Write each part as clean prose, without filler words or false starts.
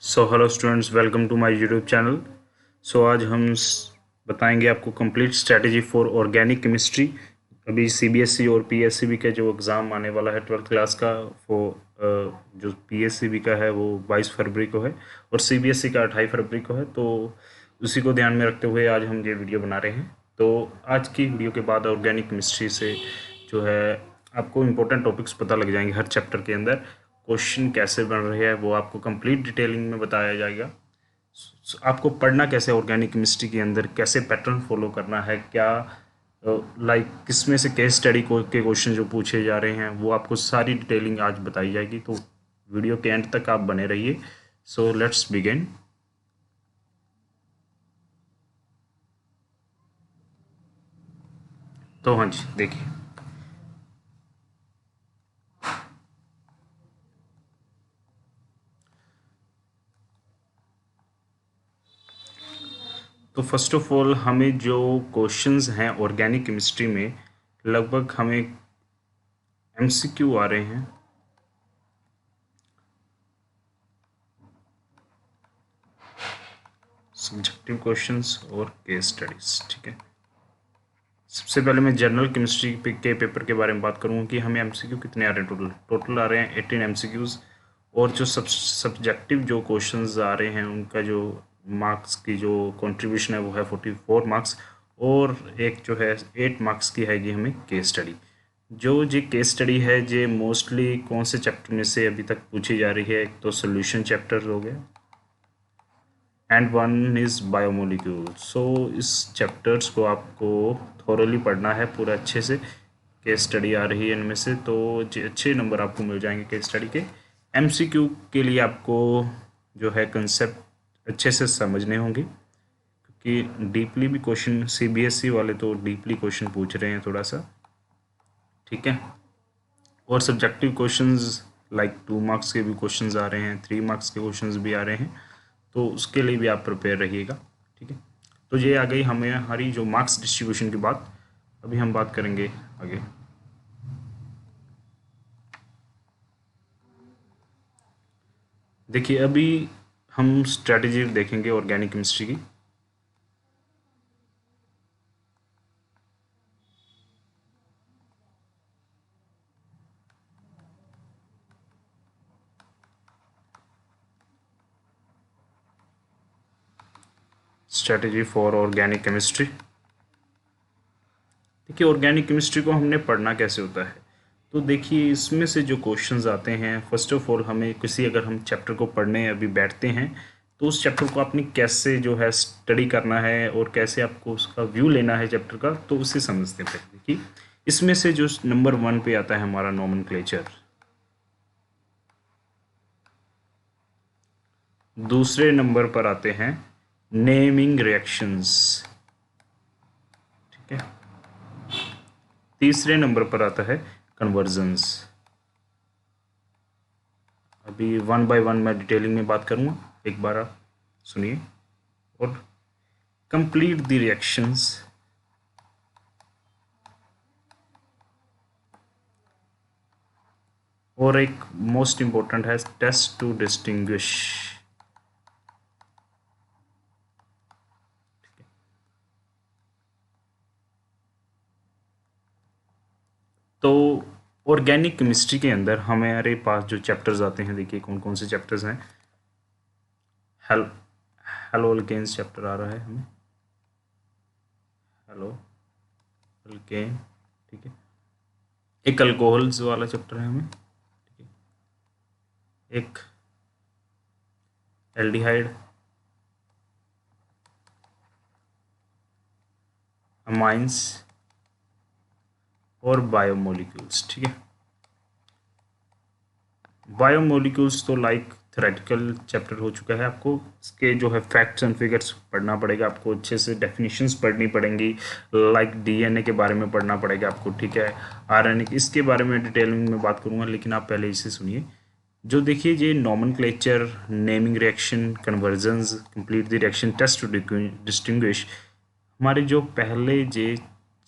Hello students, welcome to my YouTube channel. आज हम बताएंगे आपको complete strategy for organic chemistry. अभी सीबीएसई और पीएससीबी का जो एग्ज़ाम आने वाला है 12th क्लास का, वो जो पीएससीबी का है वो 22 फरवरी को है और सीबीएसई का 28 फरवरी को है। तो उसी को ध्यान में रखते हुए आज हम ये वीडियो बना रहे हैं। तो आज की वीडियो के बाद ऑर्गेनिक केमिस्ट्री से जो है आपको इम्पोर्टेंट टॉपिक्स पता लग जाएंगे। हर चैप्टर के अंदर क्वेश्चन कैसे बन रहे हैं वो आपको कंप्लीट डिटेलिंग में बताया जाएगा। आपको पढ़ना कैसे ऑर्गेनिक केमिस्ट्री के अंदर, कैसे पैटर्न फॉलो करना है, क्या किस में से केस स्टडी के क्वेश्चन जो पूछे जा रहे हैं वो आपको सारी डिटेलिंग आज बताई जाएगी। तो वीडियो के एंड तक आप बने रहिए। Let's begin. तो हाँ जी, देखिए तो फर्स्ट ऑफ ऑल हमें जो क्वेश्चंस हैं ऑर्गेनिक केमिस्ट्री में, लगभग हमें एमसीक्यू आ रहे हैं। सब्जेक्टिव क्वेश्चंस और केस स्टडीज, ठीक है। सबसे पहले मैं जनरल केमिस्ट्री के पेपर के बारे में बात करूँगा कि हमें एमसीक्यू कितने आ रहे हैं। टोटल आ रहे हैं 18 एमसीक्यूज़। और जो सब्जेक्टिव जो क्वेश्चंस आ रहे हैं उनका जो मार्क्स की जो कंट्रीब्यूशन है वो है 44 मार्क्स। और एक जो है 8 मार्क्स की हैगी हमें केस स्टडी। जो जी केस स्टडी है जे मोस्टली कौन से चैप्टर में से अभी तक पूछी जा रही है। एक तो सोल्यूशन चैप्टर हो गया एंड वन इज़ बायोमोलिक्यूल। इस चैप्टर्स को आपको थोरली पढ़ना है पूरा अच्छे से। केस स्टडी आ रही है इनमें से, तो अच्छे नंबर आपको मिल जाएंगे केस स्टडी के। एमसीक्यू के लिए आपको जो है कंसेप्ट अच्छे से समझने होंगे, क्योंकि डीपली भी क्वेश्चन सीबीएसई वाले तो डीपली क्वेश्चन पूछ रहे हैं थोड़ा सा, ठीक है। और सब्जेक्टिव क्वेश्चंस लाइक 2 मार्क्स के भी क्वेश्चंस आ रहे हैं, 3 मार्क्स के क्वेश्चंस भी आ रहे हैं। तो उसके लिए भी आप प्रिपेयर रहिएगा, ठीक है। तो ये आ गई हमें हमारी जो मार्क्स डिस्ट्रीब्यूशन की बात। अभी हम बात करेंगे आगे। देखिए अभी हम स्ट्रेटजी देखेंगे ऑर्गेनिक केमिस्ट्री की। Strategy for organic chemistry. देखिए ऑर्गेनिक केमिस्ट्री को हमने पढ़ना कैसे होता है। तो देखिए इसमें से जो क्वेश्चंस आते हैं, फर्स्ट ऑफ ऑल हमें अगर हम चैप्टर को पढ़ने अभी बैठते हैं तो उस चैप्टर को आपने कैसे जो है स्टडी करना है और कैसे आपको उसका व्यू लेना है चैप्टर का, तो उसे समझते हैं। देखिए इसमें से जो नंबर 1 पे आता है हमारा नोमेनक्लेचर, दूसरे नंबर पर आते हैं नेमिंग रिएक्शंस, ठीक है। तीसरे नंबर पर आता है कन्वर्जन्स। अभी 1 बाय 1 मैं डिटेलिंग में बात करूँगा, एक बार आप सुनिए। और कंप्लीट द रिएक्शंस, और एक मोस्ट इंपॉर्टेंट है टेस्ट टू डिस्टिंग्विश। तो ऑर्गेनिक केमिस्ट्री के अंदर हमारे पास जो चैप्टर्स आते हैं, देखिए कौन कौन से चैप्टर्स हैं। हेलो अल्केन्स चैप्टर आ रहा है हमें, हेलो अल्केन, ठीक है। एक अल्कोहल्स वाला चैप्टर है हमें, ठीक है। एक एल्डिहाइड, अमाइंस और बायोमोलिक्यूल्स, ठीक है। बायोमोलिक्यूल्स तो लाइक थ्योरेटिकल चैप्टर हो चुका है। आपको इसके जो है फैक्ट्स एंड फिगर्स पढ़ना पड़ेगा, आपको अच्छे से डेफिनेशंस पढ़नी पड़ेंगी, लाइक डीएनए के बारे में पढ़ना पड़ेगा आपको, ठीक है। आरएनए, इसके बारे में डिटेलिंग में बात करूँगा, लेकिन आप पहले इसे सुनिए। जो देखिए ये nomenclature, naming reaction, conversions, complete the reaction, test to distinguish, हमारे जो पहले जो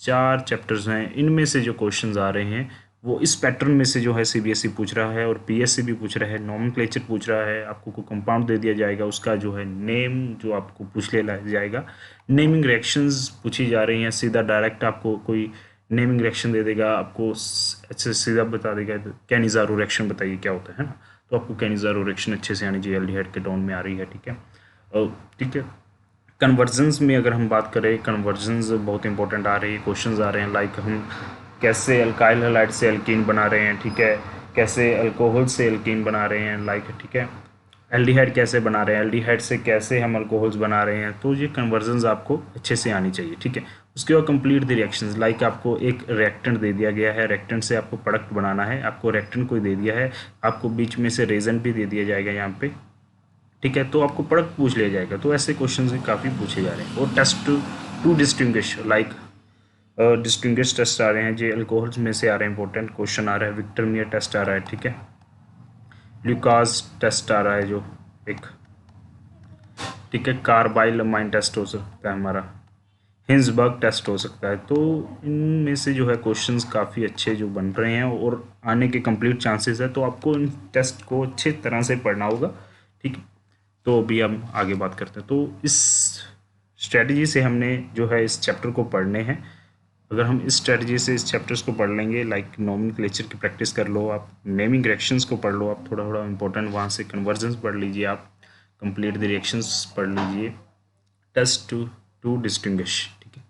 4 चैप्टर्स हैं इनमें से जो क्वेश्चंस आ रहे हैं वो इस पैटर्न में से जो है सीबीएसई पूछ रहा है और पीएससी भी पूछ रहा है। नॉमेनक्लेचर पूछ रहा है, आपको कोई कंपाउंड दे दिया जाएगा, उसका जो है नेम जो आपको पूछ लिया जाएगा। नेमिंग रिएक्शंस पूछी जा रही हैं, सीधा डायरेक्ट आपको कोई नेमिंग रिएक्शन दे देगा, आपको अच्छे से सीधा बता देगा कैनिज़ारो रिएक्शन बताइए क्या होता है ना, तो आपको कैनिज़ारो रिएक्शन अच्छे से आनी चाहिए, एल्डिहाइड के टोन में आ रही है, ठीक है। और ठीक है, कन्वर्जन्स में अगर हम बात करें, कन्वर्जन्स बहुत इंपॉर्टेंट आ रही है, क्वेश्चंस आ रहे हैं, लाइक हम कैसे अल्काइल हैलाइड से एल्कीन बना रहे हैं, ठीक है, कैसे अल्कोहल से एल्कीन बना रहे हैं, लाइक ठीक है, एल्डिहाइड कैसे बना रहे हैं, एल्डिहाइड से कैसे हम अल्कोहल्स बना रहे हैं, तो ये कन्वर्जन्स आपको अच्छे से आनी चाहिए, ठीक है। उसके बाद कंप्लीट द रिएक्शंस, लाइक आपको एक रिएक्टेंट दे दिया गया है, रिएक्टेंट से आपको प्रोडक्ट बनाना है, आपको रिएक्टेंट कोई दे दिया है, आपको बीच में से रेजेंट भी दे दिया जाएगा यहाँ पे, ठीक है, तो आपको प्रोडक्ट पूछ लिया जाएगा। तो ऐसे क्वेश्चन भी काफ़ी पूछे जा रहे हैं। और test to distinguish, like distinguish test आ रहे हैं, जो अल्कोहल्स में से आ रहे हैं, इंपॉर्टेंट क्वेश्चन आ रहा है, विक्टरमियर टेस्ट आ रहा है, ठीक है, ल्यूकास टेस्ट आ रहा है जो एक, ठीक है, कार्बाइल अमाइन टेस्ट हो सकता है हमारा, हिंसबर्ग टेस्ट हो सकता है। तो इनमें से जो है क्वेश्चंस काफ़ी अच्छे जो बन रहे हैं और आने के कंप्लीट चांसेस है, तो आपको इन टेस्ट को अच्छे तरह से पढ़ना होगा, ठीक है। तो अभी हम आगे बात करते हैं। तो इस स्ट्रेटजी से हमने जो है इस चैप्टर को पढ़ने हैं। अगर हम इस स्ट्रेटजी से इस चैप्टर्स को पढ़ लेंगे, लाइक नॉमेनक्लेचर की प्रैक्टिस कर लो आप, नेमिंग रिएक्शंस को पढ़ लो आप, थोड़ा थोड़ा इंपॉर्टेंट, वहाँ से कन्वर्जन्स पढ़ लीजिए आप, कंप्लीट द रिएक्शंस पढ़ लीजिए, टेस्ट टू डिस्टिंग्विश, ठीक है।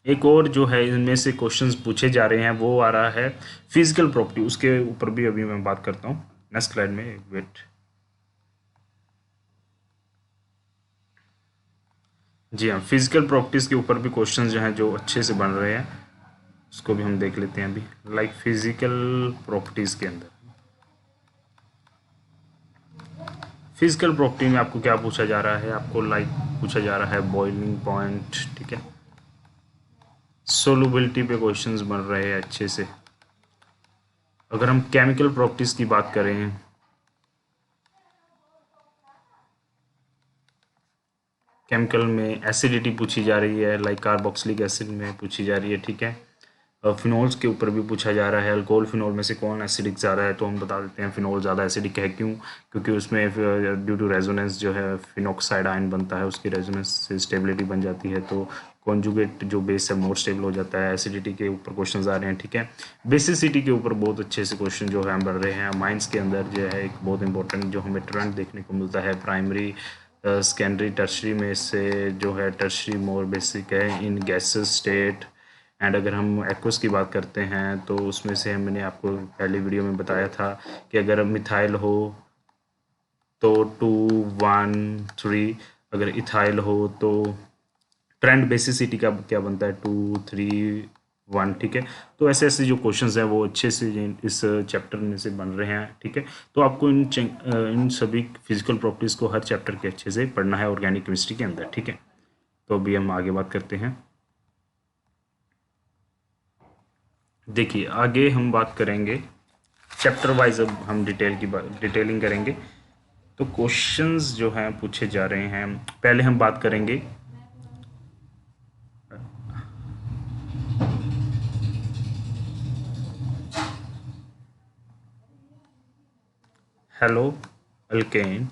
एक और जो है इनमें से क्वेश्चंस पूछे जा रहे हैं वो आ रहा है फिजिकल प्रॉपर्टी, उसके ऊपर भी अभी मैं बात करता हूँ नेक्स्ट स्लाइड में, वेट। जी हाँ, फिजिकल प्रॉपर्टीज़ के ऊपर भी क्वेश्चंस जो हैं जो अच्छे से बन रहे हैं, उसको भी हम देख लेते हैं अभी। लाइक फिजिकल प्रॉपर्टीज़ के अंदर, फिजिकल प्रॉपर्टी में आपको क्या पूछा जा रहा है, आपको लाइक पूछा जा रहा है बॉइलिंग पॉइंट, ठीक है, सोलुबिलिटी पे क्वेश्चंस बन रहे हैं अच्छे से। अगर हम केमिकल प्रॉपर्टीज़ की बात करें, केमिकल में एसिडिटी पूछी जा रही है, लाइक कार्बोक्सिलिक एसिड में पूछी जा रही है, ठीक है। फिनोल्स के ऊपर भी पूछा जा रहा है, अल्कोहल फिनोल में से कौन एसिडिक ज़्यादा है, तो हम बता देते हैं फिनोल ज़्यादा एसिडिक है। क्यों? क्योंकि उसमें ड्यू टू रेजोनेंस जो है फिनोक्साइड आयन बनता है, उसकी रेजोनेंस से स्टेबिलिटी बन जाती है, तो कॉन्जुगेट जो बेस है मोर स्टेबल हो जाता है। एसिडिटी के ऊपर क्वेश्चन आ रहे हैं, ठीक है। बेसिसिटी के ऊपर बहुत अच्छे से क्वेश्चन जो है बढ़ रहे हैं। माइंस के अंदर जो है एक बहुत इंपॉर्टेंट जो हमें ट्रेंड देखने को मिलता है, प्राइमरी सेकेंडरी टर्शरी में से जो है टर्शरी मोर बेसिक है इन गैसेस स्टेट। एंड अगर हम एक्वस की बात करते हैं तो उसमें से मैंने आपको पहली वीडियो में बताया था कि अगर मिथाइल हो तो 2 1 3, अगर इथाइल हो तो ट्रेंड बेसिसिटी का क्या बनता है 2 3 1, ठीक है। तो ऐसे ऐसे जो क्वेश्चंस हैं वो अच्छे से इस चैप्टर में से बन रहे हैं, ठीक है। तो आपको इन सभी फिजिकल प्रॉपर्टीज़ को हर चैप्टर के अच्छे से पढ़ना है ऑर्गेनिक केमिस्ट्री के अंदर, ठीक है। तो अभी हम आगे बात करते हैं। देखिए आगे हम बात करेंगे चैप्टर वाइज, अब हम डिटेलिंग करेंगे। तो क्वेश्चंस जो हैं पूछे जा रहे हैं, पहले हम बात करेंगे हेलो अल्केन,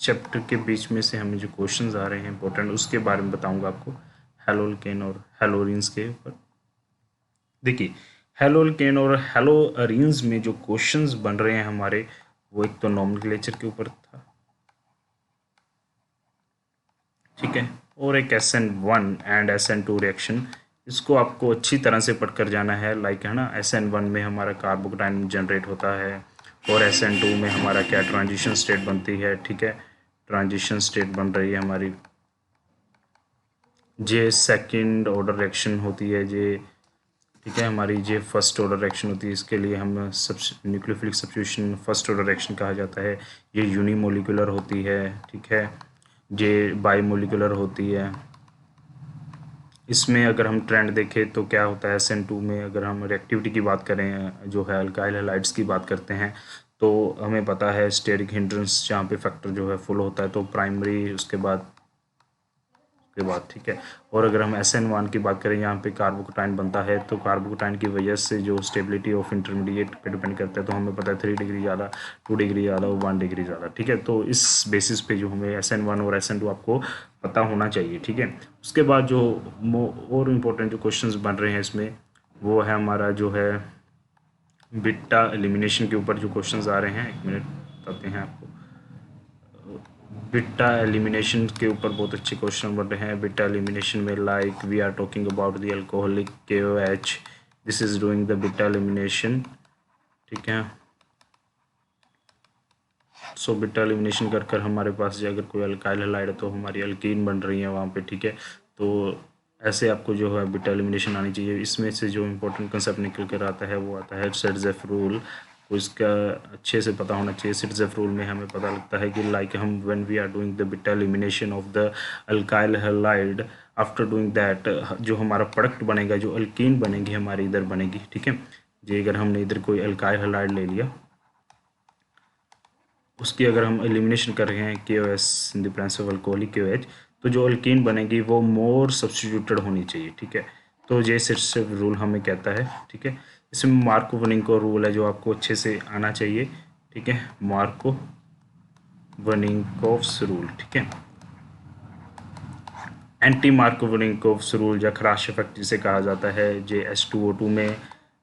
चैप्टर के बीच में से हमें जो क्वेश्चंस आ रहे हैं इंपॉर्टेंट, उसके बारे में बताऊंगा आपको, हेलो अल्केन और हेलोरिन्स के ऊपर। देखिए हेलो अल्केन और हेलोरिन्स में जो क्वेश्चंस बन रहे हैं हमारे, वो एक तो नॉमेनक्लेचर के ऊपर था, ठीक है, और एक SN1 एंड SN2 रिएक्शन, इसको आपको अच्छी तरह से पढ़कर जाना है। लाइक है ना, SN1 में हमारा कार्बोकेटाइन जनरेट होता है और SN2 में हमारा क्या ट्रांजिशन स्टेट बनती है, ठीक है, ट्रांजिशन स्टेट बन रही है हमारी, जे सेकंड ऑर्डर रिएक्शन होती है, जे ठीक है, हमारी जे फर्स्ट ऑर्डर रिएक्शन होती है, इसके लिए हम nucleophilic substitution first order reaction कहा जाता है। ये यूनिमोलिकुलर होती है, ठीक है, जे बाईमोलिकुलर होती है। इसमें अगर हम ट्रेंड देखें तो क्या होता है, SN2 में अगर हम रिएक्टिविटी की बात करें, जो है अल्काइल हैलाइड्स की बात करते हैं, तो हमें पता है स्टेरिक हिंड्रेंस जहाँ पे फैक्टर जो है फुल होता है, तो प्राइमरी उसके बाद के बाद, ठीक है। और अगर हम SN1 की बात करें, यहाँ पे कार्बोकेटाइन बनता है, तो कार्बोकेटाइन की वजह से जो स्टेबिलिटी ऑफ इंटरमीडिएट पे डिपेंड करता है, तो हमें पता है 3 डिग्री ज़्यादा, 2 डिग्री ज़्यादा और 1 डिग्री ज़्यादा, ठीक है। तो इस बेसिस पे जो हमें SN1 और SN2 आपको पता होना चाहिए, ठीक है। उसके बाद जो और इम्पोर्टेंट जो क्वेश्चंस बन रहे हैं इसमें, वो है हमारा जो है बीटा एलिमिनेशन के ऊपर जो क्वेश्चंस आ रहे हैं। 1 मिनट बताते हैं आपको। बीटा एलिमिनेशन के ऊपर बहुत अच्छे क्वेश्चन बन रहे हैं। बीटा एलिमिनेशन में like we are talking about the alcoholic KOH, this is doing the beta elimination, ठीक है। सो बीटा एलिमिनेशन कर कर हमारे पास जो अगर कोई अल्काइल हैलाइड है तो हमारी अल्कीन बन रही है वहाँ पे, ठीक है। तो ऐसे आपको जो है बीटा एलिमिनेशन आनी चाहिए। इसमें से जो इम्पोर्टेंट कंसेप्ट निकल कर आता है वो आता है सिरजेफ रूल, को इसका अच्छे से पता होना चाहिए। सिरजेफ रूल में हमें पता लगता है कि लाइक हम when we are doing the beta elimination of the alkyl halide, after doing that जो हमारा प्रोडक्ट बनेगा, जो अल्कीन बनेगी हमारी इधर बनेगी, ठीक है जी। अगर हमने इधर कोई अल्काइल हैलाइड ले लिया, उसकी अगर हम एलिमिनेशन कर रहे हैं KOS in the presence of alcoholic KOH, तो जो अल्कीन बनेगी वो मोर सब्स्टिट्यूटेड होनी चाहिए, ठीक है। तो ये सिर्फ रूल हमें कहता है, ठीक है। इसमें मार्को-वनिंको रूल है जो आपको अच्छे से आना चाहिए, ठीक है। मार्को-वनिंकोव्स रूल, ठीक है। एंटी मार्को-वनिंकोव्स रूल या क्रैश इफेक्ट जिसे कहा जाता है, जे H2O2 में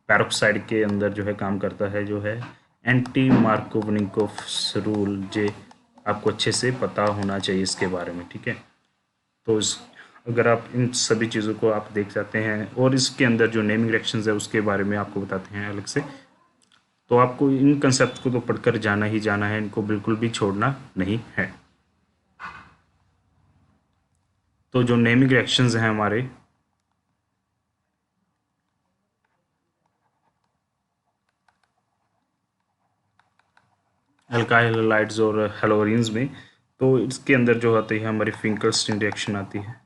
पेरोक्साइड के अंदर जो है काम करता है, जो है एंटी मार्कोवनिकोव्स रूल, जे आपको अच्छे से पता होना चाहिए इसके बारे में, ठीक है। तो इस अगर आप इन सभी चीज़ों को आप देख जाते हैं और इसके अंदर जो नेमिंग रिएक्शंस है उसके बारे में आपको बताते हैं अलग से, तो आपको इन कंसेप्ट को तो पढ़कर जाना ही जाना है, इनको बिल्कुल भी छोड़ना नहीं है। तो जो नेमिंग रिएक्शंस हैं हमारे, अल्काइल हैलाइड्स और हेलोरिन्स में, तो इसके अंदर जो आती है हमारी फिंकलस्टीन रिएक्शन आती है,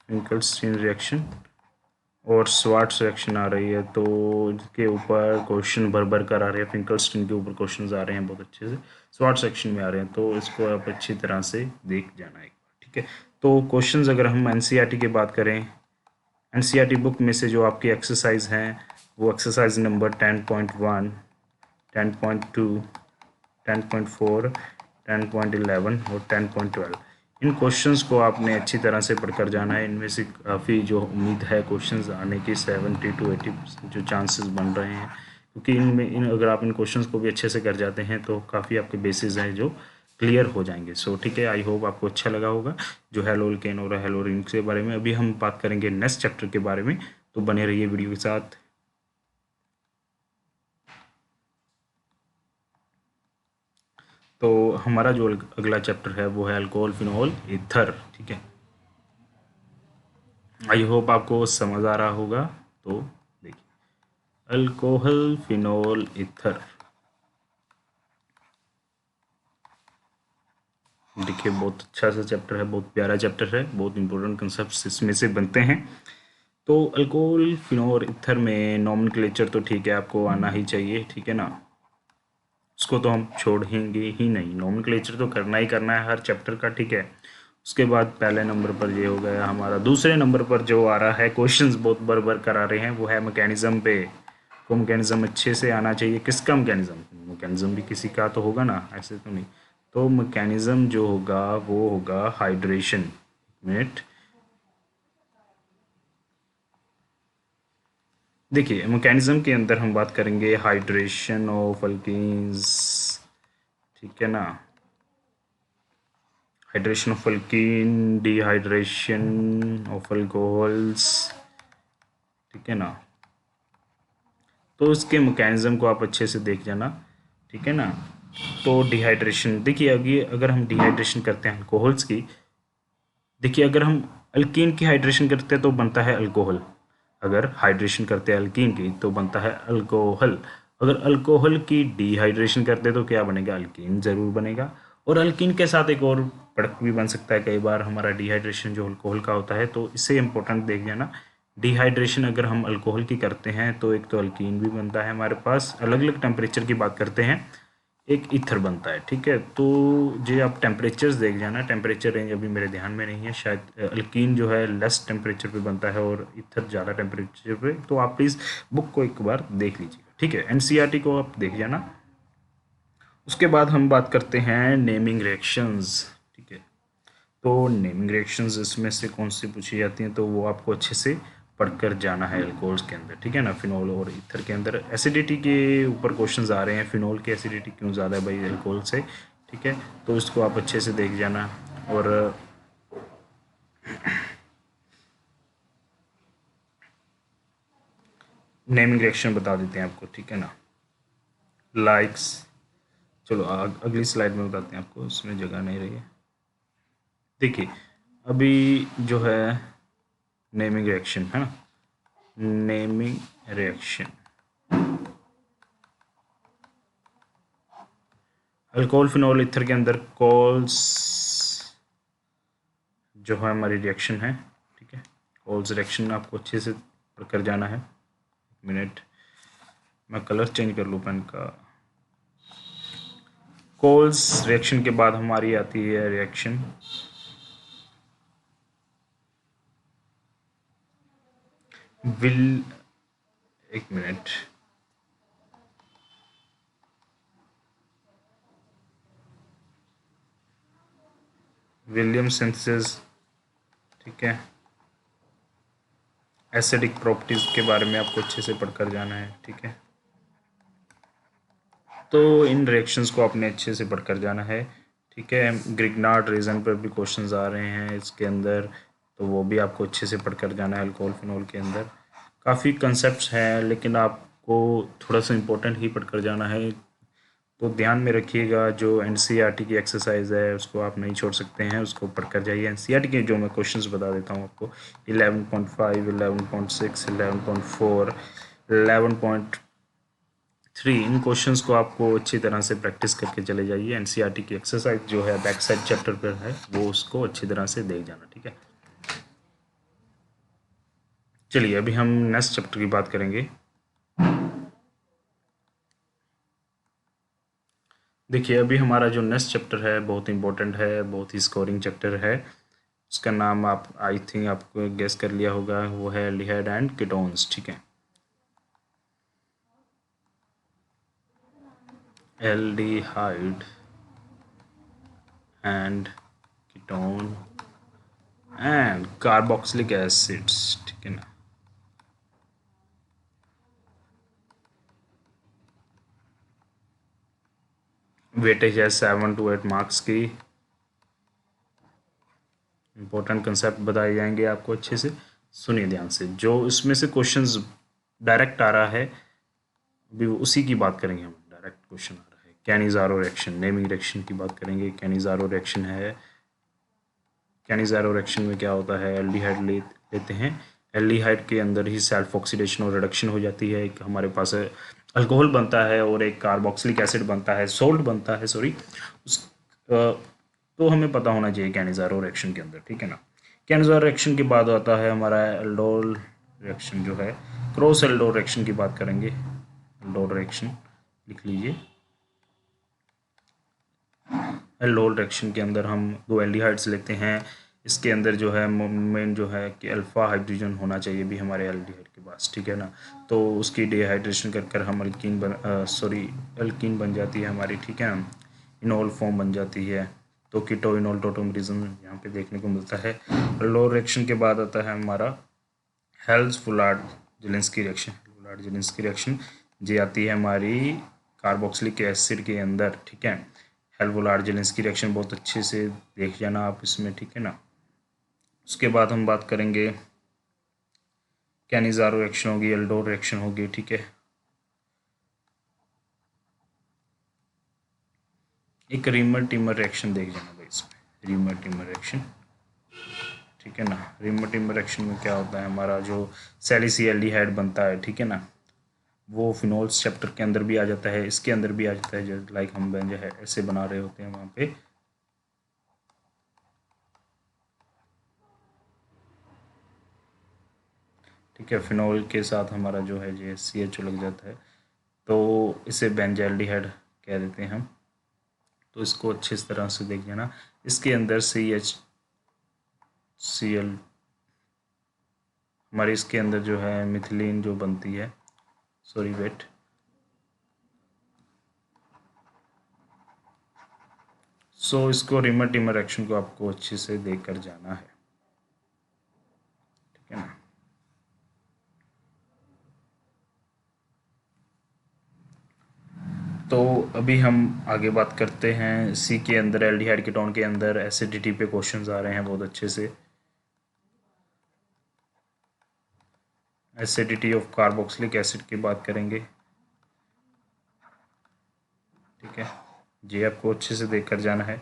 फिंकलस्टीन रिएक्शन और स्वार्ट्स रिएक्शन आ रही है। तो इसके ऊपर क्वेश्चन भर भर कर आ रहे हैं, फिंकलस्टीन के ऊपर क्वेश्चंस आ रहे हैं बहुत अच्छे से, स्वार्ट्स सेक्शन में आ रहे हैं, तो इसको आप अच्छी तरह से देख जाना है, ठीक है। तो क्वेश्चंस अगर हम NCERT की बात करें, NCERT बुक में से जो आपकी एक्सरसाइज हैं वो एक्सरसाइज नंबर 10.1, 10.2, 10.4, 10.11 और 10.12, इन क्वेश्चंस को आपने अच्छी तरह से पढ़कर जाना है। इनमें से काफ़ी जो उम्मीद है क्वेश्चंस आने की 70 to 80% जो चांसेस बन रहे हैं, क्योंकि इनमें अगर आप इन क्वेश्चंस को भी अच्छे से कर जाते हैं तो काफ़ी आपके बेसिस हैं जो क्लियर हो जाएंगे। सो ठीक है, आई होप आपको अच्छा लगा होगा जो हेलोल्केन और हेलोरिन के बारे में। अभी हम बात करेंगे नेक्स्ट चैप्टर के बारे में, तो बने रहिए वीडियो के साथ। तो हमारा जो अगला चैप्टर है वो है अल्कोहल फिनोल ईथर, ठीक है। आई होप आपको समझ आ रहा होगा। तो देखिए, अल्कोहल फिनोल ईथर, देखिए बहुत अच्छा सा चैप्टर है, बहुत प्यारा चैप्टर है, बहुत इंपॉर्टेंट कंसेप्ट्स इसमें से बनते हैं। तो अल्कोहल फिनोल ईथर में नॉमेनक्लेचर तो ठीक है आपको आना ही चाहिए, ठीक है ना, उसको तो हम छोड़ेंगे ही नहीं, नॉमेनक्लेचर तो करना ही करना है हर चैप्टर का, ठीक है। उसके बाद पहले नंबर पर ये हो गया हमारा। दूसरे नंबर पर जो आ रहा है क्वेश्चंस बहुत बर बर करा रहे हैं, वो है मैकेनिज्म पे। को मैकेनिज्म अच्छे से आना चाहिए। किसका मैकेनिज्म? मैकेनिज्म भी किसी का तो होगा ना, ऐसे तो नहीं। तो मैकेनिज्म जो होगा वो होगा हाइड्रेशन। मिनट, देखिए मैकेनिज्म के अंदर हम बात करेंगे हाइड्रेशन ऑफ अल्कीन्स, ठीक है ना, hydration of alkyne, dehydration of alcohols, ठीक है ना। तो इसके मैकेनिज्म को आप अच्छे से देख जाना, ठीक है ना। तो डिहाइड्रेशन, देखिए अगर हम डिहाइड्रेशन करते हैं अल्कोहल्स की, देखिए अगर हम अल्कीन की हाइड्रेशन करते हैं तो बनता है अल्कोहल, अगर हाइड्रेशन करते हैं अल्कीन की तो बनता है अल्कोहल, अगर अल्कोहल की डिहाइड्रेशन करते हैं तो क्या बनेगा? अल्कीन ज़रूर बनेगा। और अल्कीन के साथ एक और प्रोडक्ट भी बन सकता है कई बार हमारा डिहाइड्रेशन जो अल्कोहल का होता है, तो इससे इंपॉर्टेंट देख जाना। डिहाइड्रेशन अगर हम अल्कोहल की करते हैं तो एक तो अल्कीन भी बनता है हमारे पास, अलग अलग टेम्परेचर की बात करते हैं। एक ईथर बनता है, ठीक है। तो जो आप टेम्परेचर्स देख जाना, टेम्परेचर रेंज अभी मेरे ध्यान में नहीं है, शायद अल्कीन जो है लेस टेम्परेचर पे बनता है और ईथर ज़्यादा टेम्परेचर पे। तो आप प्लीज़ बुक को एक बार देख लीजिएगा, ठीक है। एनसीईआरटी को आप देख जाना। उसके बाद हम बात करते हैं नेमिंग रिएक्शंस, ठीक है। तो नेमिंग रिएक्शंस इसमें से कौन सी पूछी जाती हैं, तो वो आपको अच्छे से पढ़कर जाना है अल्कोहल्स के अंदर, ठीक है ना। फिनोल और ईथर के अंदर एसिडिटी के ऊपर क्वेश्चंस आ रहे हैं, फिनोल की एसिडिटी क्यों ज़्यादा है भाई अल्कोहल से, ठीक है। तो इसको आप अच्छे से देख जाना। और नेमिंग रिएक्शन बता देते हैं आपको, ठीक है ना। लाइक्स, चलो अगली स्लाइड में बताते हैं आपको, इसमें जगह नहीं रही है। देखिए अभी जो है नेमिंग रिएक्शन है ना, naming reaction alcohol phenol ether के अंदर कॉल्स जो है हमारी रिएक्शन है, ठीक है। कॉल्स रिएक्शन आपको अच्छे से कर जाना है। एक मिनट, मैं कलर चेंज कर लूँ पेन का। कॉल्स रिएक्शन के बाद हमारी आती है रिएक्शन विल, एक मिनट, विलियम सिंथेसिस, ठीक है। एसिडिक प्रॉपर्टीज के बारे में आपको अच्छे से पढ़कर जाना है, ठीक है। तो इन रिएक्शंस को आपने अच्छे से पढ़कर जाना है, ठीक है। ग्रिग्नार्ड रीजन पर भी क्वेश्चंस आ रहे हैं इसके अंदर, तो वो भी आपको अच्छे से पढ़कर जाना है। अल्कोहल फिनोल के अंदर काफ़ी कंसेप्ट्स हैं, लेकिन आपको थोड़ा सा इम्पोर्टेंट ही पढ़कर जाना है। तो ध्यान में रखिएगा, जो एनसीईआरटी की एक्सरसाइज है उसको आप नहीं छोड़ सकते हैं, उसको पढ़कर जाइए। एनसीईआरटी के जो मैं क्वेश्चंस बता देता हूँ आपको, 11.5, 11.6, 11.4, 11.3, इन क्वेश्चंस को आपको अच्छी तरह से प्रैक्टिस करके चले जाइए। एनसीईआरटी की एक्सरसाइज जो है बैक साइड चैप्टर पर है, वो उसको अच्छी तरह से देख जाना, ठीक है। चलिए अभी हम नेक्स्ट चैप्टर की बात करेंगे। देखिए अभी हमारा जो नेक्स्ट चैप्टर है बहुत इंपॉर्टेंट है, बहुत ही स्कोरिंग चैप्टर है। उसका नाम आप आई थिंक आपको गेस कर लिया होगा, वो है एल्डिहाइड एंड कीटोन्स, ठीक है। Aldehyde and ketone and carboxylic acids, ठीक है ना। वेटेज है 7 to 8 मार्क्स की। इंपॉर्टेंट कंसेप्ट बताए जाएंगे आपको, अच्छे से सुनिए ध्यान से। जो इसमें से क्वेश्चंस डायरेक्ट आ रहा है अभी उसी की बात करेंगे हम। डायरेक्ट क्वेश्चन आ रहा है कैनिज़ारो रिएक्शन, नेमिंग रिएक्शन की बात करेंगे। कैनिज़ारो रिएक्शन है, कैनिज़ारो रिएक्शन में क्या होता है, एल्डिहाइड लेते हैं, एल्डिहाइड के अंदर ही सेल्फ ऑक्सीडेशन और रिडक्शन हो जाती है। एक हमारे पास अल्कोहल बनता है और एक कार्बोक्सिलिक एसिड बनता है, सोल्ट बनता है, सॉरी। उस तो हमें पता होना चाहिए कैनिज़ारो रिएक्शन के अंदर, ठीक है ना। कैनिज़ारो रिएक्शन के बाद आता है हमारा एल्डोल रिएक्शन जो है, क्रॉस एल्डोल रिएक्शन की बात करेंगे। एल्डोल रिएक्शन लिख लीजिए। एल्डोल रिएक्शन के अंदर हम दो एल्डिहाइड्स लेते हैं। इसके अंदर जो है मेन जो है कि अल्फ़ा हाइड्रोजन होना चाहिए भी हमारे एल्डिहाइड के पास, ठीक है ना। तो उसकी डिहाइड्रेशन कर कर हम अल्कीन बन जाती है हमारी, ठीक है ना। इनोल फॉर्म बन जाती है। तो कीटो इनोल टोटोमरिज्म यहाँ पे देखने को मिलता है। एल्डोल रिएक्शन के बाद आता है हमारा Hell Volhard Zelinsky reaction. Volhard Zelinsky reaction ये आती है हमारी कार्बोक्सिलिक एसिड के अंदर, ठीक है। हेल्वोलार्ड जेलिंस्की रिएक्शन बहुत अच्छे से देख जाना आप इसमें, ठीक है ना। उसके बाद हम बात करेंगे कैनिज़ारो रिएक्शन होगी, एल्डोल रिएक्शन होगी, ठीक है। एक रीमर टीमर रिएक्शन देख जाना भाई इसमें, रीमर टीमर रिएक्शन, ठीक है ना। रीमर टीमर रिएक्शन में क्या होता है, हमारा जो सैलिसिल्डिहाइड बनता है, ठीक है ना, वो फिनोल्स चैप्टर के अंदर भी आ जाता है, इसके अंदर भी आ जाता है। जो लाइक हम जो है ऐसे बना रहे होते हैं वहाँ पे, ठीक है। फिनोल के साथ हमारा जो है CH लग जाता है, तो इसे बेंजाल्डिहाइड कह देते हैं हम, तो इसको अच्छे तरह से देख लेना। इसके अंदर CHCl हमारे इसके अंदर जो है मिथिलीन जो बनती है, सॉरी वेट, सो इसको रिमर टिमर एक्शन को आपको अच्छे से देख कर जाना है, ठीक है ना। तो अभी हम आगे बात करते हैं। सी के अंदर एल्डिहाइड कीटोन के अंदर एसिडिटी पे क्वेश्चंस आ रहे हैं बहुत अच्छे से। एसिडिटी ऑफ कार्बोक्सिलिक एसिड की बात करेंगे, ठीक है जी, आपको अच्छे से देख कर जाना है।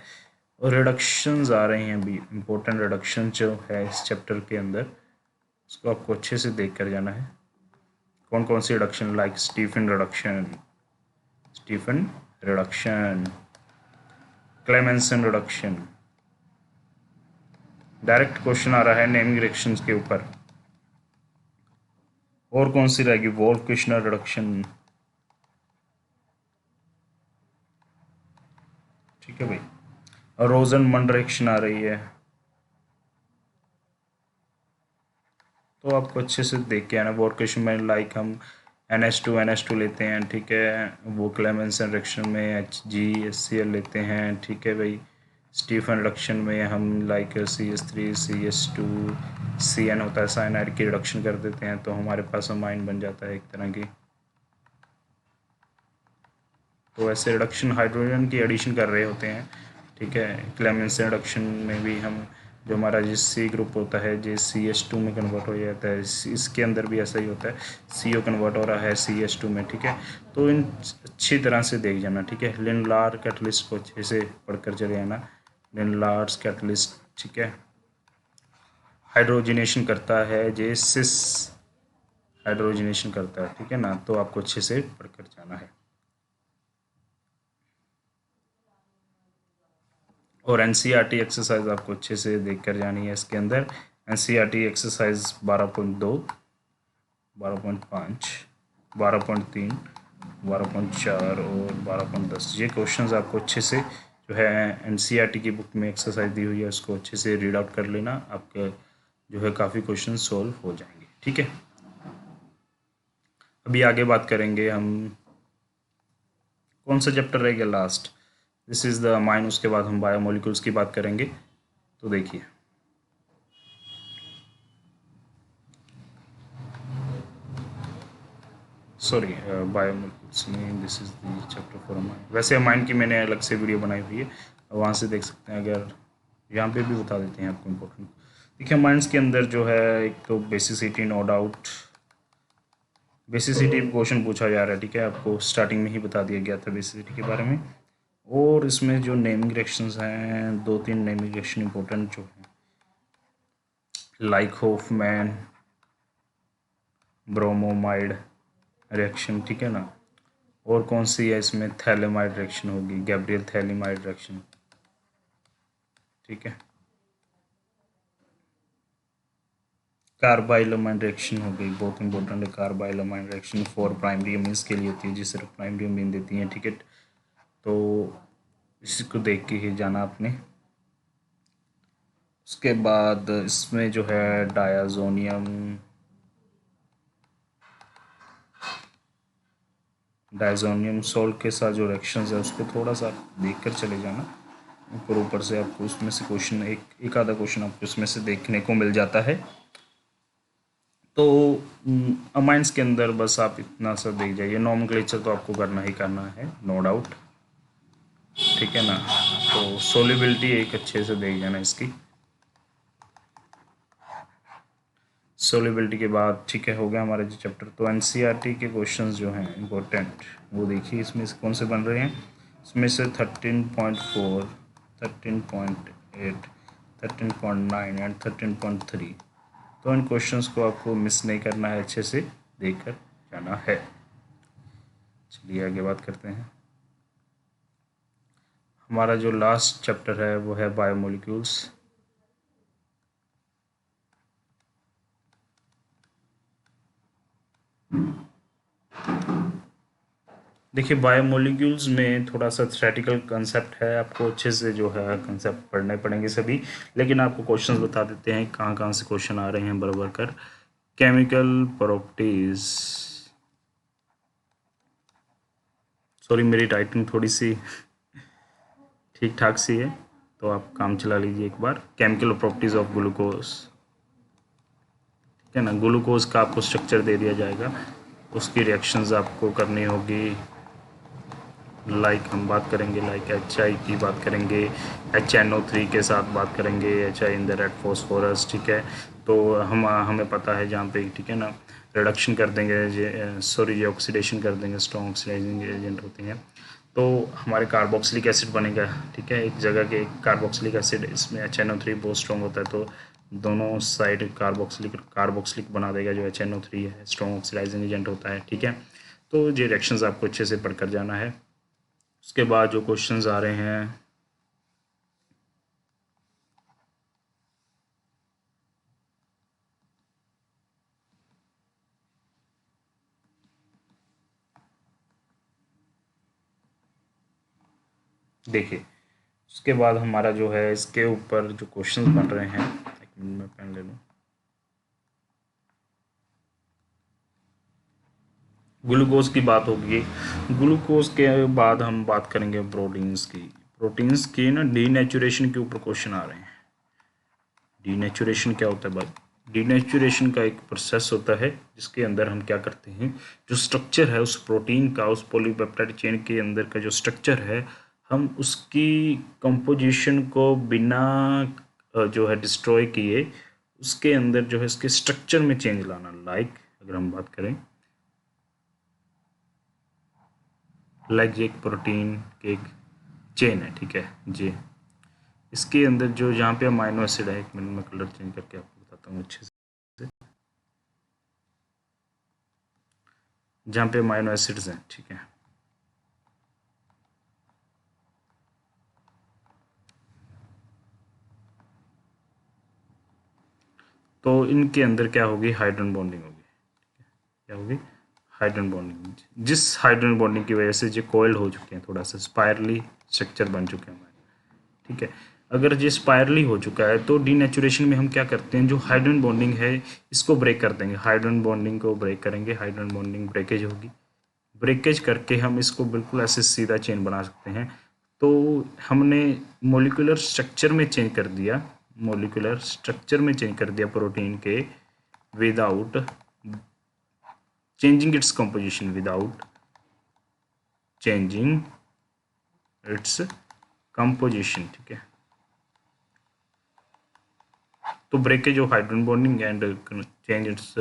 और रिडक्शंस आ रहे हैं अभी, इंपॉर्टेंट रिडक्शन जो है इस चैप्टर के अंदर, उसको आपको अच्छे से देख कर जाना है। कौन कौन सी reduction, like Stephen reduction, Clemmensen reduction. Direct question आ रहा है नेमिंग रिएक्शंस के ऊपर। और कौन सी रहेगी, वोल्फ किश्नर रिडक्शन, ठीक है भाई। और रोजनमंड रिएक्शन आ रही है, तो आपको अच्छे से देख के आना। वोल्फ किश्नर में लाइक हम NH2 लेते हैं, ठीक है। वो क्लेमेंसन रिएक्शन में HgHCl लेते हैं, ठीक है भाई। स्टीफन रिडक्शन में हम लाइक CH3CH2CN होता है, साइनाइड की रिडक्शन कर देते हैं, तो हमारे पास अमाइन बन जाता है एक तरह की। तो ऐसे रिडक्शन हाइड्रोजन की एडिशन कर रहे होते हैं, ठीक है। क्लेमेंसन रिडक्शन में भी हम जो हमारा जिस सी ग्रुप होता है जो CH2 में कन्वर्ट हो जाता है, इसके अंदर भी ऐसा ही होता है, CO कन्वर्ट हो रहा है CH2 में, ठीक है। तो इन अच्छी तरह से देख जाना, ठीक है। लिनलार कैटलिस्ट को अच्छे से पढ़कर चले आना। लिनलार्स कैटलिस्ट, ठीक है, हाइड्रोजनेशन करता है, जे सिस हाइड्रोजनेशन करता है, ठीक है ना। तो आपको अच्छे से पढ़कर जाना है। और NCERT एक्सरसाइज आपको अच्छे से देख कर जानी है। इसके अंदर NCERT एक्सरसाइज 12.2, 12.5, 12.3, 12.4 और 12.10, ये क्वेश्चंस आपको अच्छे से जो है NCERT की बुक में एक्सरसाइज दी हुई है, उसको अच्छे से रीड आउट कर लेना। आपके जो है काफ़ी क्वेश्चन सॉल्व हो जाएंगे, ठीक है। अभी आगे बात करेंगे हम, कौन सा चैप्टर रहेगा last, this is the amine. उसके बाद हम बायोमोलिक्यूल्स की बात करेंगे। तो देखिए, सॉरी बायोमोलिक्यूल्स में this is the chapter for amine. वैसे अमाइन की मैंने अलग से वीडियो बनाई हुई है, वहाँ से देख सकते हैं। अगर यहाँ पे भी बता देते हैं आपको इम्पोर्टेंट। देखिए अमाइंस के अंदर जो है एक तो basicity, no doubt basicity question पूछा जा रहा है, ठीक है। आपको स्टार्टिंग में ही बता दिया गया था बेसिसिटी के बारे में। और इसमें जो नेमिंग रिएक्शंस हैं, 2-3 नेमिंग रिएक्शन इंपॉर्टेंट जो हैं, लाइक होफमैन ब्रोमोमाइड रिएक्शन, ठीक है ना। और कौन सी है इसमें, थैलेमाइड रिएक्शन होगी, गैब्रियल थैलेमाइड रिएक्शन, ठीक है। कार्बाइलमाइन रिएक्शन हो गई, बहुत इंपॉर्टेंट है। कार्बाइलमाइन रिएक्शन 4 प्राइमरी अमीन्स के लिए होती है, जिस सिर्फ प्राइमरी अमीन देती हैं, ठीक है। तो इसको देख के ही जाना आपने। उसके बाद इसमें जो है डायजोनियम सॉल्ट के साथ जो रिएक्शंस है उसको थोड़ा सा देख कर चले जाना। ऊपर से आपको उसमें से क्वेश्चन एक आधा क्वेश्चन आपको उसमें से देखने को मिल जाता है। तो अमाइंस के अंदर बस आप इतना सा देख जाइए। नॉमेनक्लेचर तो आपको करना ही करना है, नो डाउट, ठीक है ना। तो सोलिबिलिटी एक अच्छे से देख जाना इसकी। सोलिबिलिटी के बाद, ठीक है, हो गया हमारा जो चैप्टर। तो NCERT के क्वेश्चंस जो हैं इम्पोर्टेंट, वो देखिए इसमें से कौन से बन रहे हैं। इसमें से 13.4, 13.8, 13.9 एंड 13.3। तो इन क्वेश्चंस को आपको मिस नहीं करना है, अच्छे से देख कर जाना है। चलिए आगे बात करते हैं। हमारा जो लास्ट चैप्टर है वो है बायोमोलिक्यूल्स। देखिए बायोमोलिक्यूल्स में थोड़ा सा थ्योरेटिकल कंसेप्ट है, आपको अच्छे से जो है कंसेप्ट पढ़ने पड़ेंगे सभी, लेकिन आपको क्वेश्चंस बता देते हैं कहाँ कहाँ से क्वेश्चन आ रहे हैं बराबर कर। केमिकल प्रॉपर्टीज, सॉरी मेरी राइटिंग थोड़ी सी ठीक ठाक सी है, तो आप काम चला लीजिए एक बार। केमिकल प्रॉपर्टीज ऑफ ग्लूकोज, ठीक है ना। ग्लूकोज का आपको स्ट्रक्चर दे दिया जाएगा, उसकी रिएक्शंस आपको करनी होगी। लाइक हम बात करेंगे लाइक HI की बात करेंगे, HNO3 के साथ बात करेंगे, HI in the red phosphorus, ठीक है। तो हमें पता है जहाँ पे, ठीक है ना, रिडक्शन कर देंगे, सॉरी ये ऑक्सीडेशन कर देंगे, स्ट्रॉन्ग ऑक्सीडाइजिंग एजेंट होते हैं, तो हमारे कार्बोक्सिलिक एसिड बनेगा, ठीक है। एक जगह के कार्बोक्सिलिक एसिड, इसमें HNO3 बहुत स्ट्रॉन्ग होता है, तो दोनों साइड कार्बोक्सिलिक बना देगा जो HNO3 है, स्ट्रॉन्ग ऑक्सीडाइजिंग एजेंट होता है, ठीक है। तो ये रिएक्शंस आपको अच्छे से पढ़कर जाना है। उसके बाद जो क्वेश्चंस आ रहे हैं, देखिए उसके बाद हमारा जो है इसके ऊपर जो क्वेश्चंस बन रहे हैं, एक मिनट में पेन ले लूँ। ग्लूकोज की बात होगी, ग्लूकोज के बाद हम बात करेंगे प्रोटीन्स की। प्रोटीन्स की ना डीनेचुरेशन के ऊपर क्वेश्चन आ रहे हैं। डीनेचुरेशन क्या होता है भाई? डीनेचुरेशन का एक प्रोसेस होता है जिसके अंदर हम क्या करते हैं, जो स्ट्रक्चर है उस प्रोटीन का, उस पॉलीपेप्टाइड चेन के अंदर का जो स्ट्रक्चर है, हम उसकी कंपोजिशन को बिना जो है डिस्ट्रॉय किए उसके अंदर जो है इसके स्ट्रक्चर में चेंज लाना। लाइक अगर हम बात करें, लाइक ये एक प्रोटीन की एक चेन है, ठीक है जी। इसके अंदर जो जहाँ पे अमाइनो एसिड है, एक मिनट में कलर चेंज करके आपको बताता हूँ अच्छे से, जहाँ पे अमाइनो एसिड्स हैं, ठीक है। तो इनके अंदर क्या होगी, हाइड्रोजन बॉन्डिंग होगी। क्या होगी? Hydrogen bonding. जिस हाइड्रोजन बॉन्डिंग की वजह से ये कोयल हो चुके हैं, थोड़ा सा स्पायरली स्ट्रक्चर बन चुके हैं हमारे, ठीक है। अगर ये स्पायरली हो चुका है तो डीनेचुरेशन में हम क्या करते हैं, जो हाइड्रोजन बॉन्डिंग है इसको ब्रेक कर देंगे, हाइड्रोजन बॉन्डिंग को ब्रेक करेंगे, हाइड्रोजन बॉन्डिंग ब्रेकेज होगी। ब्रेकेज करके हम इसको बिल्कुल ऐसे सीधा चेन बना सकते हैं। तो हमने मोलिकुलर स्ट्रक्चर में चेंज कर दिया, मोलिकुलर स्ट्रक्चर में चेंज कर दिया प्रोटीन के, without changing its composition, without changing its composition, ठीक है। तो breakage of hydrogen bonding and change it's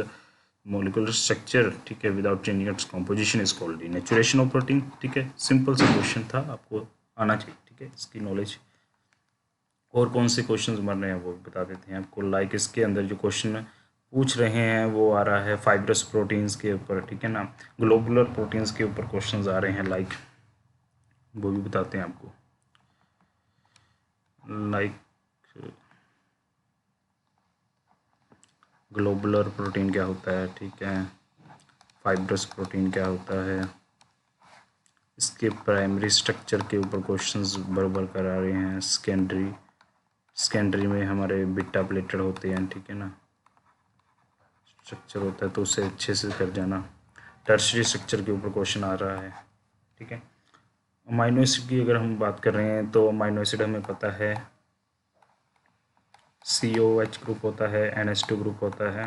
molecular structure, ठीक है, without changing its composition is called denaturation of protein, ठीक है। सिंपल सा क्वेश्चन था, आपको आना चाहिए, ठीक है, इसकी नॉलेज। और कौन से क्वेश्चंस बन रहे हैं वो बता देते हैं आपको। लाइक इसके अंदर जो क्वेश्चन पूछ रहे हैं वो आ रहा है फाइब्रस प्रोटीन्स के ऊपर, ठीक है ना, ग्लोबुलर प्रोटीन्स के ऊपर क्वेश्चंस आ रहे हैं, लाइक वो भी बताते हैं आपको। लाइक ग्लोबुलर प्रोटीन क्या होता है, ठीक है, फाइब्रस प्रोटीन क्या होता है, इसके प्राइमरी स्ट्रक्चर के ऊपर क्वेश्चंस बराबर करा रहे हैं। सेकेंडरी में हमारे बीटा प्लेटेड होते हैं, ठीक है ना, स्ट्रक्चर होता है, तो उसे अच्छे से कर जाना। टर्शरी स्ट्रक्चर के ऊपर क्वेश्चन आ रहा है, ठीक है। अमाइनो एसिड की अगर हम बात कर रहे हैं तो अमाइनो एसिड हमें पता है COH ग्रुप होता है, NH2 ग्रुप होता है,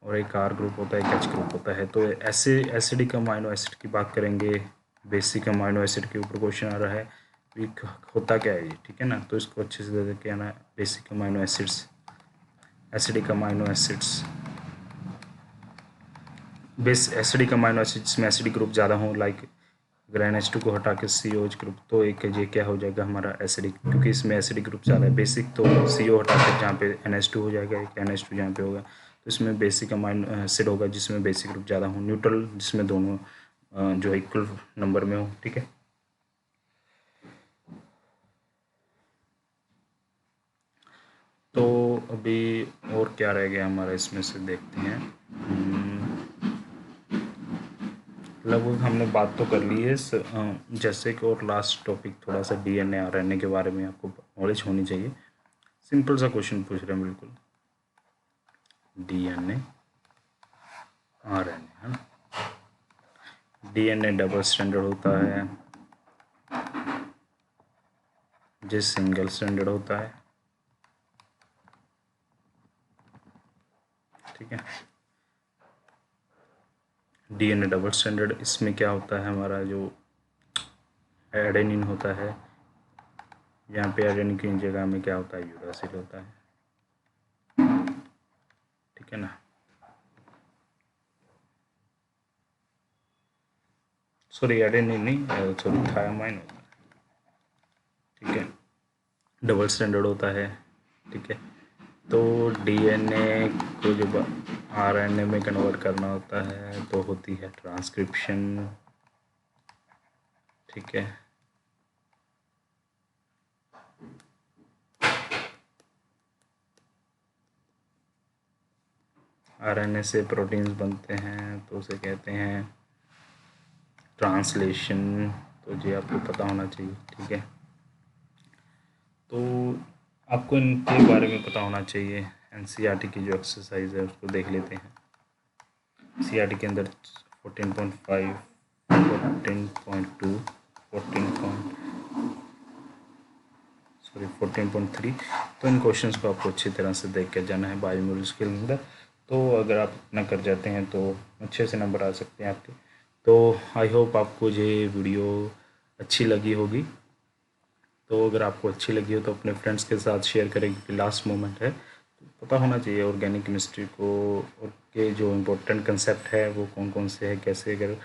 और एक R ग्रुप होता है, एक H ग्रुप होता है। तो ऐसे एसिडिक अमाइनो एसिड की बात करेंगे, बेसिक अमाइनो एसिड के ऊपर क्वेश्चन आ रहा है, वीक होता क्या है ये, ठीक है ना। तो इसको अच्छे से दे के आना, basic amino acids, acidic amino acids, base acidic amino acid जिसमें एसिडिक ग्रुप ज़्यादा हो, लाइक अगर NH2 को हटा के COH ग्रुप, तो एक ये क्या हो जाएगा हमारा एसिडिक, क्योंकि इसमें एसिडिक ग्रुप ज़्यादा है। बेसिक तो CO हटा के जहाँ पे NH2 हो जाएगा, एक NH2 जहाँ पे होगा, तो इसमें बेसिक अमाइनो एसिड होगा जिसमें बेसिक ग्रुप ज़्यादा हो। न्यूट्रल जिसमें दोनों जो इक्वल नंबर में हो, ठीक है। तो अभी और क्या रह गया हमारा, इसमें से देखते हैं। लगभग हमने बात तो कर ली है जैसे कि, और लास्ट टॉपिक थोड़ा सा डीएनए आरएनए के बारे में आपको नॉलेज होनी चाहिए। सिंपल सा क्वेश्चन पूछ रहे हैं बिल्कुल, डीएनए आरएनए, है ना। डीएनए डबल स्टैंडर्ड होता है, जिस सिंगल स्टैंडर्ड होता है, ठीक है। डीएनए डबल स्टैंडर्ड, इसमें क्या होता है, हमारा जो एडेनिन होता है, यहाँ पे एडेनिन की जगह में क्या होता है, यूरासिल होता है, ठीक है ना। सॉरी एडेनिन नहीं, सॉरी थायामाइन होता है, ठीक है। डबल स्टैंडर्ड होता है, ठीक है। तो डीएनए को जब आरएनए में कन्वर्ट करना होता है तो होती है ट्रांसक्रिप्शन, ठीक है। आरएनए से प्रोटीन्स बनते हैं तो उसे कहते हैं ट्रांसलेशन, तो ये आपको पता होना चाहिए, ठीक है। तो आपको इनके बारे में पता होना चाहिए। एनसीईआरटी की जो एक्सरसाइज है उसको देख लेते हैं। एनसीईआरटी के अंदर 14.5, 14.2, 14.3, तो इन क्वेश्चंस को आपको अच्छी तरह से देख कर जाना है बायोमोल्स के अंदर। तो अगर आप इतना कर जाते हैं तो अच्छे से नंबर आ सकते हैं आपके। तो आई होप आपको ये वीडियो अच्छी लगी होगी। तो अगर आपको अच्छी लगी हो तो अपने फ्रेंड्स के साथ शेयर करें, क्योंकि लास्ट मोमेंट है, तो पता होना चाहिए ऑर्गेनिक केमिस्ट्री को, और के जो इम्पोर्टेंट कंसेप्ट है वो कौन कौन से हैं, कैसे। अगर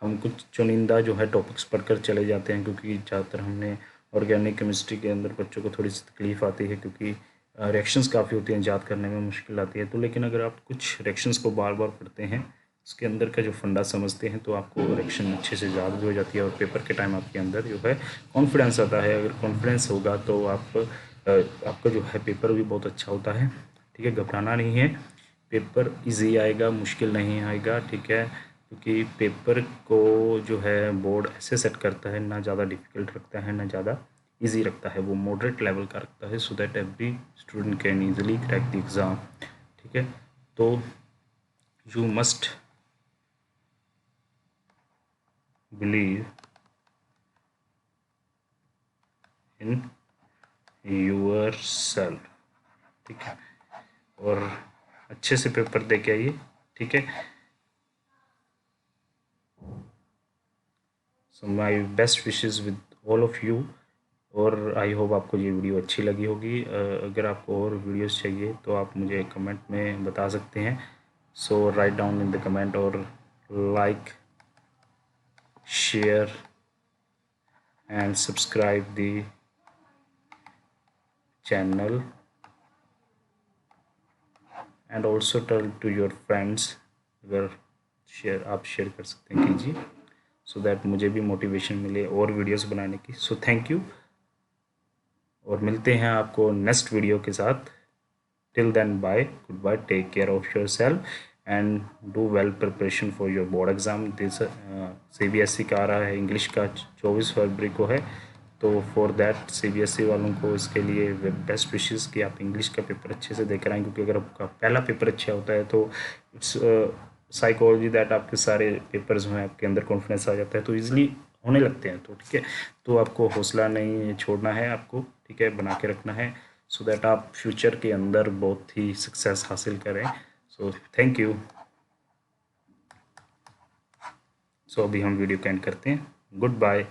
हम कुछ चुनिंदा जो है टॉपिक्स पढ़कर चले जाते हैं, क्योंकि ज़्यादातर हमने ऑर्गेनिक केमिस्ट्री के अंदर बच्चों को थोड़ी सी तकलीफ़ आती है, क्योंकि रिएक्शंस काफ़ी होती हैं, याद करने में मुश्किल आती है। तो लेकिन अगर आप कुछ रिएक्शंस को बार बार पढ़ते हैं, उसके अंदर का जो फंडा समझते हैं, तो आपको रिएक्शन अच्छे से याद भी हो जाती है, और पेपर के टाइम आपके अंदर जो है कॉन्फिडेंस आता है। अगर कॉन्फिडेंस होगा तो आपका जो है पेपर भी बहुत अच्छा होता है, ठीक है। घबराना नहीं है, पेपर इजी आएगा, मुश्किल नहीं आएगा, ठीक है। क्योंकि पेपर को जो है बोर्ड ऐसे सेट करता है, ना ज़्यादा डिफ़िकल्ट रखता है ना ज़्यादा इजी रखता है, वो मॉडरेट लेवल का रखता है, so that every student can easily crack the exam, ठीक है। तो you must believe in your self, ठीक है, और अच्छे से पेपर दे के आइए, ठीक है। So my best wishes with all of you, और आई होप आपको ये वीडियो अच्छी लगी होगी। अगर आपको और वीडियोस चाहिए तो आप मुझे कमेंट में बता सकते हैं। So write down in the comment, और like, share and subscribe the channel, and also tell to your friends. अगर आप शेयर कर सकते हैं कीजिए, सो दैट मुझे भी मोटिवेशन मिले और वीडियोस बनाने की। सो थैंक यू, और मिलते हैं आपको नेक्स्ट वीडियो के साथ। Till then bye, good bye, take care of yourself and do well preparation for your board exam. This CBSE का आ रहा है, इंग्लिश का 24 फरवरी को है। तो फॉर दैट CBSE वालों को इसके लिए बेस्ट विशेज़ कि आप इंग्लिश का पेपर अच्छे से देकर आएँ, क्योंकि अगर आपका पहला पेपर अच्छा होता है तो इट्स साइकोलॉजी दैट आपके सारे पेपर्स जो हैं आपके अंदर कॉन्फिडेंस आ जाता है, तो ईजिली होने लगते हैं। तो ठीक है, तो आपको हौसला नहीं छोड़ना है आपको, ठीक है, बना के रखना है, सो दैट आप फ्यूचर के अंदर बहुत ही सक्सेस हासिल करें। So thank you. सो अभी हम वीडियो को एंड करते हैं। Good bye.